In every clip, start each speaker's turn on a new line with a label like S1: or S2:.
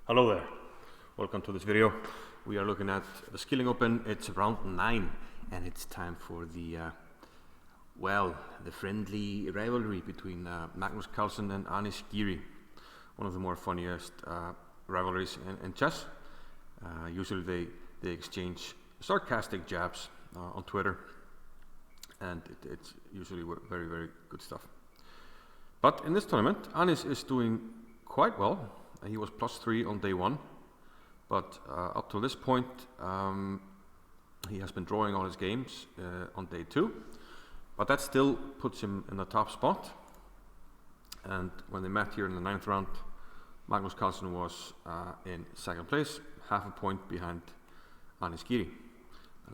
S1: Hello there, welcome to this video. We are looking at the Skilling Open. It's round 9 and it's time for the friendly rivalry between Magnus Carlsen and Anish Giri. One of the more funniest rivalries in chess. Usually they exchange sarcastic jabs on Twitter, and it's usually very, very good stuff. But in this tournament, Anish is doing quite well. He was +3 on day 1, but up to this point he has been drawing all his games on day 2, but that still puts him in the top spot. And when they met here in the 9th round, Magnus Carlsen was in 2nd place, half a point behind Anish Giri.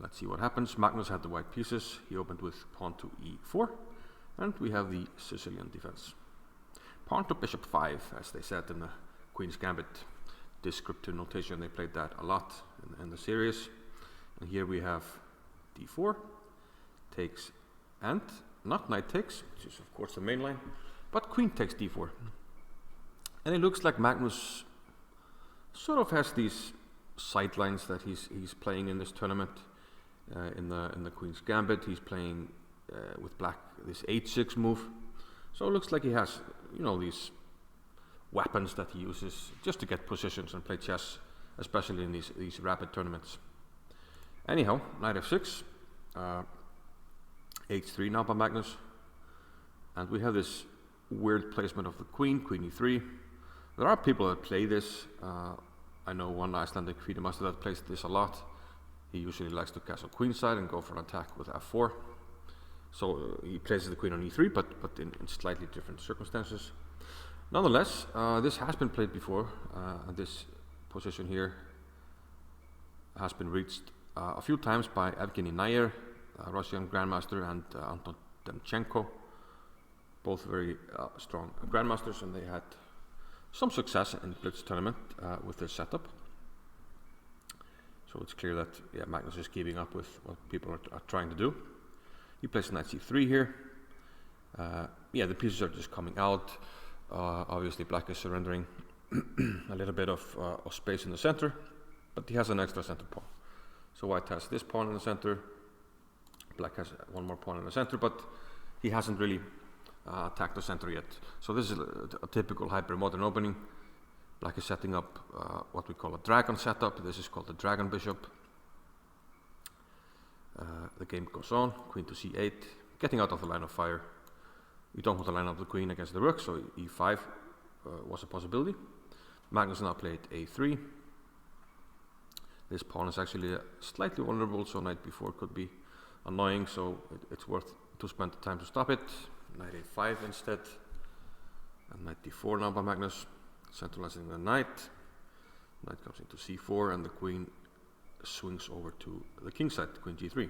S1: Let's see what happens. Magnus had the white pieces. He opened with pawn to e4, and we have the Sicilian defense. Pawn to bishop 5, as they said in the Queen's Gambit descriptive notation. They played that a lot in the series. And here we have d4, takes, and not knight takes, which is of course the main line, but queen takes d4. And it looks like Magnus sort of has these sidelines that he's playing in this tournament. In the Queen's Gambit, he's playing with black this h6 move. So it looks like he has, these weapons that he uses just to get positions and play chess, especially in these rapid tournaments. Anyhow, knight f6, h3 now by Magnus, and we have this weird placement of the queen e3. There are people that play this. I know one Icelandic FIDE master that plays this a lot. He usually likes to castle queenside and go for an attack with f4. So he places the queen on e3, but in slightly different circumstances. Nonetheless, this has been played before, and this position here has been reached a few times by Evgeny Nair, Russian grandmaster, and Antón Demchenko, both very strong grandmasters, and they had some success in the Blitz tournament with this setup. So it's clear that Magnus is keeping up with what people are trying to do. He plays knight c3 here. The pieces are just coming out. Obviously black is surrendering a little bit of space in the center, but he has an extra center pawn. So white has this pawn in the center, black has one more pawn in the center, but he hasn't really attacked the center yet. So this is a typical hyper-modern opening. Black is setting up what we call a dragon setup. This is called the dragon bishop. The game goes on, queen to c8, getting out of the line of fire. We don't want to line up the queen against the rook, so e5 was a possibility. Magnus now played a3. This pawn is actually slightly vulnerable, so knight b4 could be annoying, so it's worth to spend the time to stop it. Knight a5 instead, and knight d4 now by Magnus, centralizing the knight. Knight comes into c4, and the queen swings over to the king side, queen g3.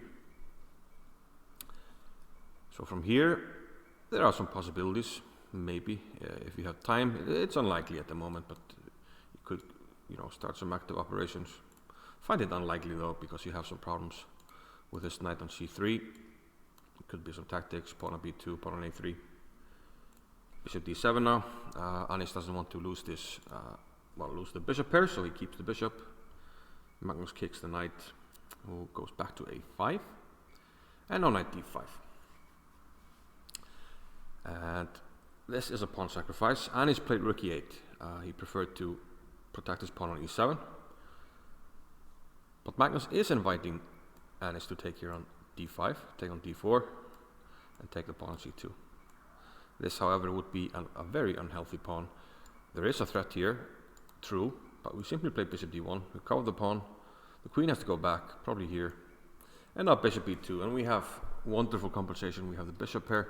S1: So from here, there are some possibilities, maybe, if you have time. It's unlikely at the moment, but you could, start some active operations. Find it unlikely though, because you have some problems with this knight on c3. It could be some tactics, pawn on b2, pawn on a3. Bishop d7 now. Anish doesn't want to lose this, lose the bishop pair, so he keeps the bishop. Magnus kicks the knight, who goes back to a5, and now knight d5. And this is a pawn sacrifice. Anish played rook e8. He preferred to protect his pawn on e7. But Magnus is inviting Anish to take here on d5, take on d4, and take the pawn on c2. This, however, would be a very unhealthy pawn. There is a threat here, true, but we simply play bishop d1. We cover the pawn. The queen has to go back, probably here. And now bishop e2, and we have wonderful compensation. We have the bishop pair.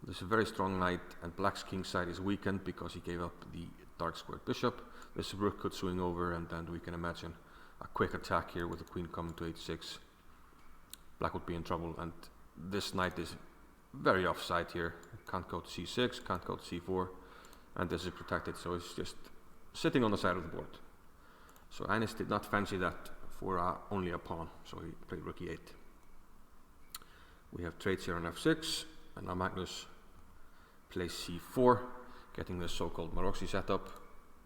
S1: This is a very strong knight, and black's king side is weakened because he gave up the dark squared bishop. This rook could swing over, and then we can imagine a quick attack here with the queen coming to h6. Black would be in trouble, and this knight is very offside here. Can't go to c6, can't go to c4, and this is protected, so it's just sitting on the side of the board. So Anish did not fancy that for only a pawn, so he played rook e8. We have trades here on f6. And now Magnus plays c4, getting this so-called Maroczy setup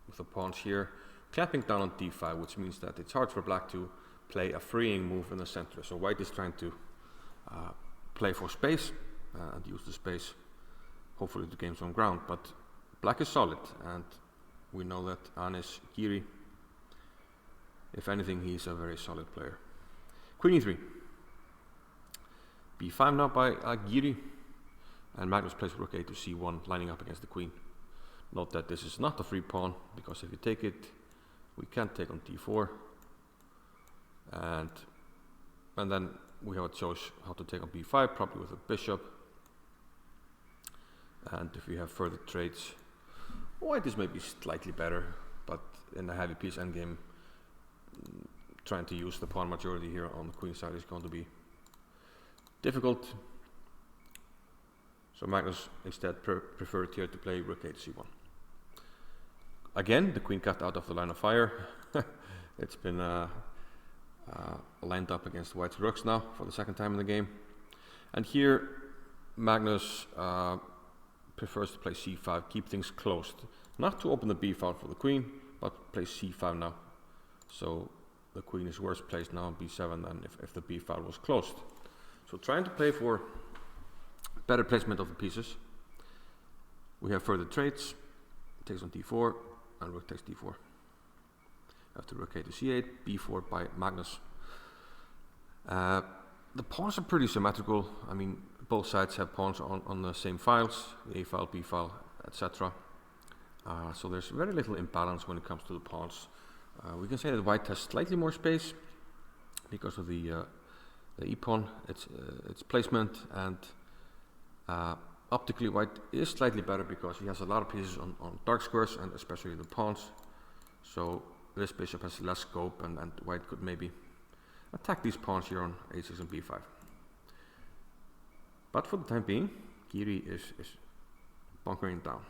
S1: with the pawns here. clamping down on d5, which means that it's hard for black to play a freeing move in the center. So white is trying to play for space and use the space, hopefully to gain some ground. But black is solid, and we know that Anish Giri, if anything, he's a very solid player. Queen e3. b5 now by Giri, and Magnus plays rook a to c1, lining up against the queen. Note that this is not a free pawn, because if you take it, we can't take on d4, and then we have a choice how to take on b5, probably with a bishop. And if we have further trades, white is maybe slightly better, but in a heavy piece endgame, trying to use the pawn majority here on the queen side is going to be difficult. So Magnus instead preferred here to play rook a to c1. Again, the queen cut out of the line of fire. It's been lined up against white's rooks now for the second time in the game. And here Magnus prefers to play c5, keep things closed. Not to open the b file for the queen, but play c5 now. So the queen is worse placed now on b7 than if the b file was closed. So trying to play for better placement of the pieces. We have further trades. Takes on d4, and rook takes d4. After rook a to c8, b4 by Magnus. The pawns are pretty symmetrical. I mean, both sides have pawns on the same files, the a file, b file, etc. So there's very little imbalance when it comes to the pawns. We can say that white has slightly more space because of the e-pawn, its placement, and optically white is slightly better because he has a lot of pieces on dark squares, and especially the pawns. So this bishop has less scope, and white could maybe attack these pawns here on a6 and b5. But for the time being, Giri is bunkering down.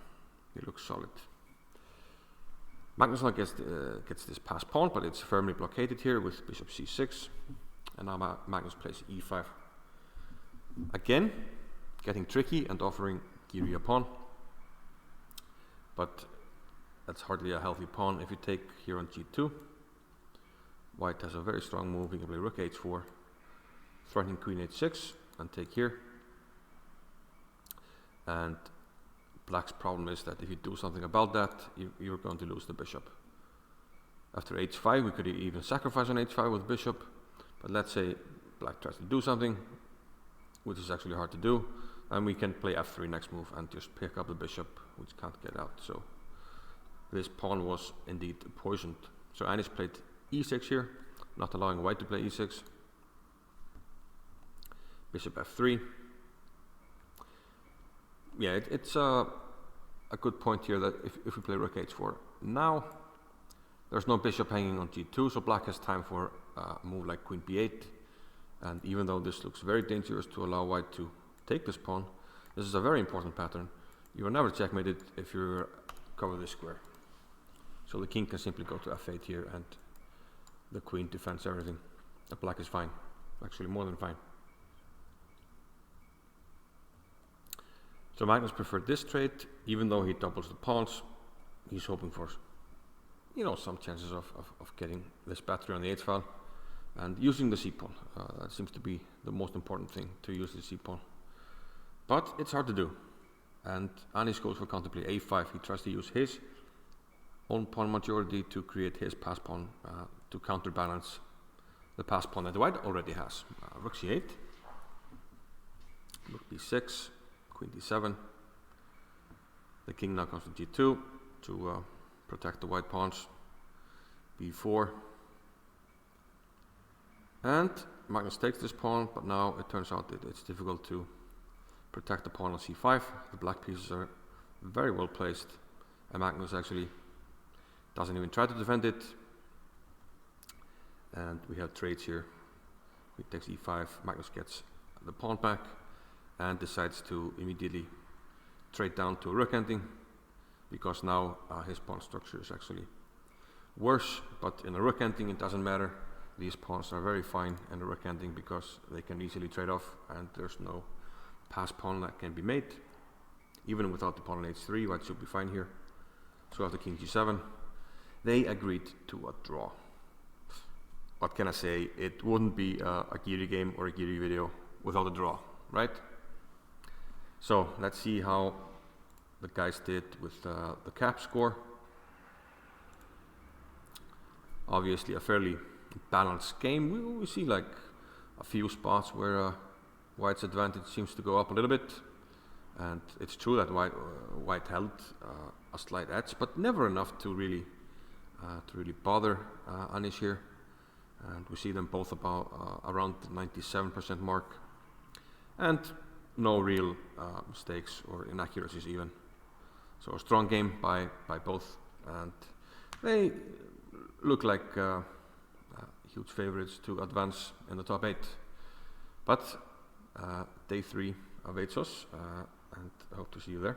S1: He looks solid. Magnus now gets this passed pawn, but it's firmly blockaded here with bishop c6. And now Magnus plays e5. Again, getting tricky and offering Giri a pawn. But that's hardly a healthy pawn. If you take here on g2, white has a very strong move. He can play rook h4, threatening queen h6, and take here. And black's problem is that if you do something about that, you're going to lose the bishop. After h5, we could even sacrifice on h5 with bishop, but let's say black tries to do something, which is actually hard to do, and we can play f3 next move and just pick up the bishop, which can't get out. So this pawn was indeed poisoned. So Anish played e6 here, not allowing white to play e6. Bishop f3. Yeah, it's a good point here that if we play rook h4 now, there's no bishop hanging on g2, so black has time for a move like queen b8. And even though this looks very dangerous to allow white to take this pawn, this is a very important pattern. You are never checkmated if you cover this square. So the king can simply go to f8 here, and the queen defends everything. The black is fine, actually more than fine. So Magnus preferred this trade, even though he doubles the pawns. He's hoping for, some chances of getting this battery on the h file and using the c-pawn. That seems to be the most important thing, to use the c-pawn. But it's hard to do. And Anish goes for counterplay a5. He tries to use his own pawn majority to create his pass pawn to counterbalance the pass pawn that white already has. Rook c8, rook b6, queen d7. The king now comes to g2 to protect the white pawns. b4. And Magnus takes this pawn, but now it turns out that it's difficult to protect the pawn on c5. The black pieces are very well placed, and Magnus actually doesn't even try to defend it. And we have trades here. He takes e5, Magnus gets the pawn back and decides to immediately trade down to a rook ending, because now his pawn structure is actually worse. But in a rook ending it doesn't matter. These pawns are very fine in a rook ending because they can easily trade off, and there's no pass pawn that can be made. Even without the pawn on h3, white should be fine here. So after king g7, they agreed to a draw. What can I say? It wouldn't be a Giri game or a Giri video without a draw, right? So let's see how the guys did with the cap score. Obviously a fairly balanced game. We see like a few spots where White's advantage seems to go up a little bit, and it's true that White held a slight edge, but never enough to really bother Anish here. And we see them both about around the 97% mark, and no real mistakes or inaccuracies even. So a strong game by both, and they look like huge favorites to advance in the top 8. But day 3 awaits us, and I hope to see you there.